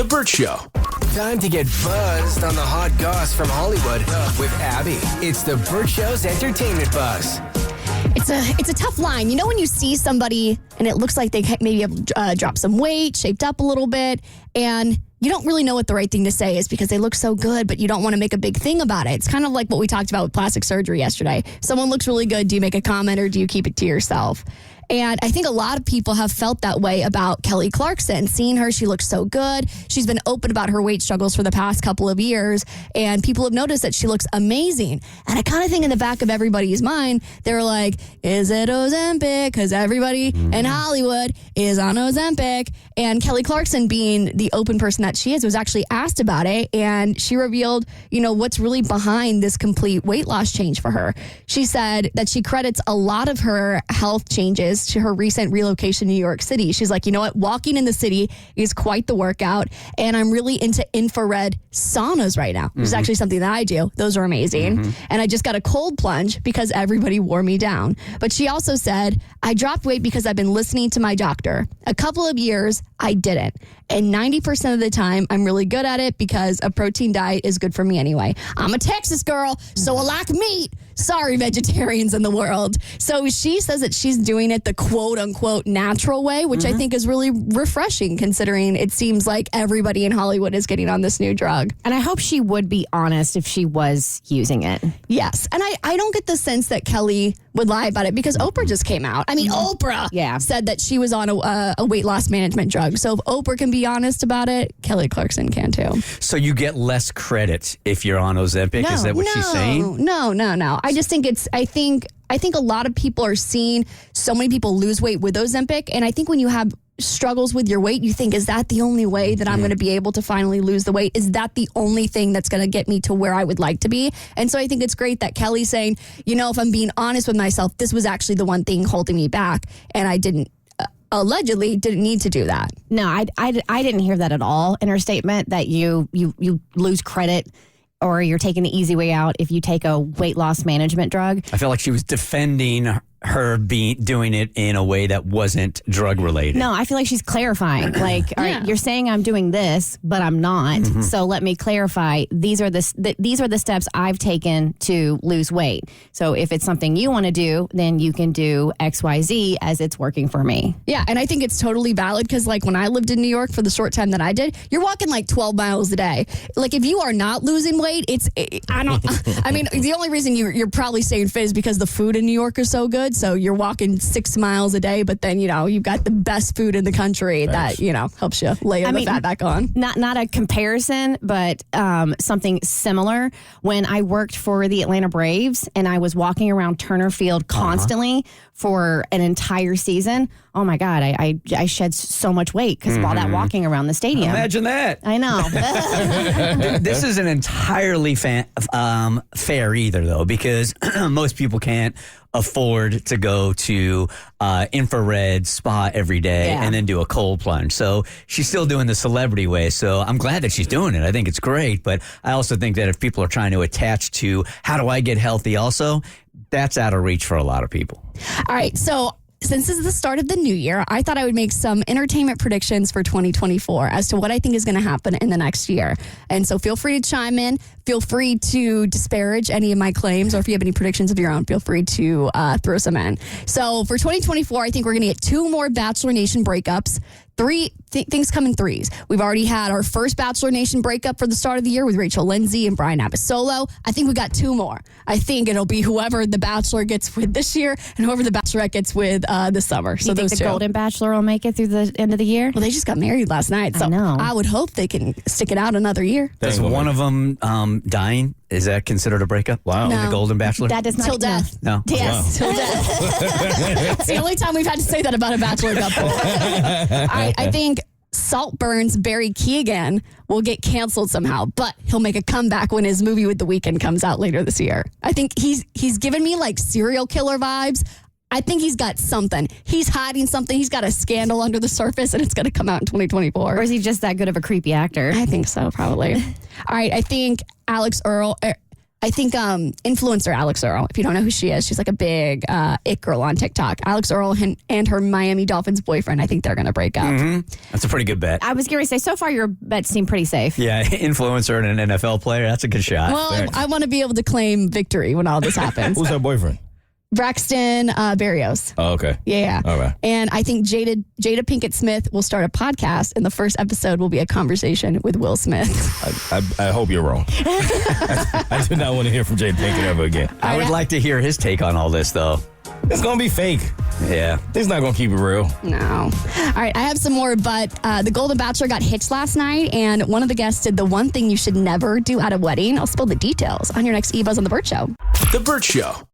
The Bert Show. Time to get buzzed on the hot goss from Hollywood with Abby. It's the Bert Show's Entertainment Buzz. It's a tough line. You know when you see somebody and it looks like they maybe have dropped some weight, shaped up a little bit, and you don't really know what the right thing to say is because they look so good, but you don't want to make a big thing about it. It's kind of like what we talked about with plastic surgery yesterday. Someone looks really good. Do you make a comment or do you keep it to yourself? And I think a lot of people have felt that way about Kelly Clarkson. Seeing her, she looks so good. She's been open about her weight struggles for the past couple of years, and people have noticed that she looks amazing. And I kind of think in the back of everybody's mind, they're like, is it Ozempic? Because everybody in Hollywood is on Ozempic. And Kelly Clarkson, being the open person that she is, was actually asked about it, and she revealed, what's really behind this complete weight loss change for her. She said that she credits a lot of her health changes to her recent relocation to New York City. She's like, you know what? Walking in the city is quite the workout, and I'm really into infrared saunas right now. Which is actually something that I do. Those are amazing. And I just got a cold plunge because everybody wore me down. But she also said, I dropped weight because I've been listening to my doctor. A couple of years, I didn't. And 90% of the time, I'm really good at it because a protein diet is good for me anyway. I'm a Texas girl, so I like meat. Sorry, vegetarians in the world. So she says that she's doing it the quote-unquote natural way, which I think is really refreshing considering it seems like everybody in Hollywood is getting on this new drug. And I hope she would be honest if she was using it. Yes. And I don't get the sense that Kelly would lie about it because Oprah just came out. I mean, Oprah said that she was on a weight loss management drug. So if Oprah can be honest about it, Kelly Clarkson can too. So you get less credit if you're on Ozempic? Is that what she's saying? No. I just think I think a lot of people are seeing so many people lose weight with Ozempic. And I think when you have struggles with your weight, you think, is that the only way that I'm going to be able to finally lose the weight? Is that the only thing that's going to get me to where I would like to be? And so I think it's great that Kelly's saying, if I'm being honest with myself, this was actually the one thing holding me back. And I allegedly didn't need to do that. No, I didn't hear that at all in her statement, that you lose credit or you're taking the easy way out if you take a weight loss management drug. I feel like she was defending her doing it in a way that wasn't drug related. No, I feel like she's clarifying. Like, all right, you're saying I'm doing this, but I'm not. So let me clarify. These are the steps I've taken to lose weight. So if it's something you want to do, then you can do X, Y, Z as it's working for me. Yeah, and I think it's totally valid because, like, when I lived in New York for the short time that I did, you're walking like 12 miles a day. Like, if you are not losing weight, I mean, the only reason you're probably staying fit is because the food in New York is so good. So you're walking 6 miles a day, but then, you've got the best food in the country that, helps you layer the fat back on. Not a comparison, but something similar. When I worked for the Atlanta Braves and I was walking around Turner Field constantly for an entire season, oh my God, I shed so much weight because of all that walking around the stadium. Imagine that. I know. This isn't entirely fair either, though, because most people can't afford to go to infrared spa every day and then do a cold plunge. So she's still doing the celebrity way. So I'm glad that she's doing it. I think it's great. But I also think that if people are trying to attach to how do I get healthy also, that's out of reach for a lot of people. All right. So since this is the start of the new year, I thought I would make some entertainment predictions for 2024 as to what I think is going to happen in the next year. And so feel free to chime in. Feel free to disparage any of my claims, or if you have any predictions of your own, feel free to throw some in. So for 2024, I think we're going to get 2 more Bachelor Nation breakups. Things come in threes. We've already had our first Bachelor Nation breakup for the start of the year with Rachel Lindsay and Brian Abasolo. I think we got 2 more. I think it'll be whoever the Bachelor gets with this year and whoever the Bachelorette gets with this summer. So you think the Golden Bachelor will make it through the end of the year? Well, they just got married last night, so I would hope they can stick it out another year. Does one of them dying? Is that considered a breakup? Wow. No. The Golden Bachelor? That does not. Till death. No. Yes, till death. It's the only time we've had to say that about a Bachelor couple. I think Saltburn's Barry Keoghan will get canceled somehow, but he'll make a comeback when his movie with The Weeknd comes out later this year. I think he's given me like serial killer vibes. I think he's got something. He's hiding something. He's got a scandal under the surface, and it's going to come out in 2024. Or is he just that good of a creepy actor? I think so, probably. All right, I think Alex Earl... I think influencer Alex Earl, if you don't know who she is, she's like a big it girl on TikTok. Alex Earl and her Miami Dolphins boyfriend, I think they're going to break up. Mm-hmm. That's a pretty good bet. I was going to say, so far your bets seem pretty safe. Yeah, influencer and an NFL player, that's a good shot. Well, I want to be able to claim victory when all this happens. Who's her boyfriend? Braxton Berrios. Oh, okay. Yeah. All right. And I think Jada Pinkett Smith will start a podcast, and the first episode will be a conversation with Will Smith. I hope you're wrong. I do not want to hear from Jada Pinkett ever again. I would like to hear his take on all this, though. It's going to be fake. Yeah. He's not going to keep it real. No. All right, I have some more, but the Golden Bachelor got hitched last night, and one of the guests did the one thing you should never do at a wedding. I'll spill the details on your next E-Buzz on The Bert Show. The Bert Show.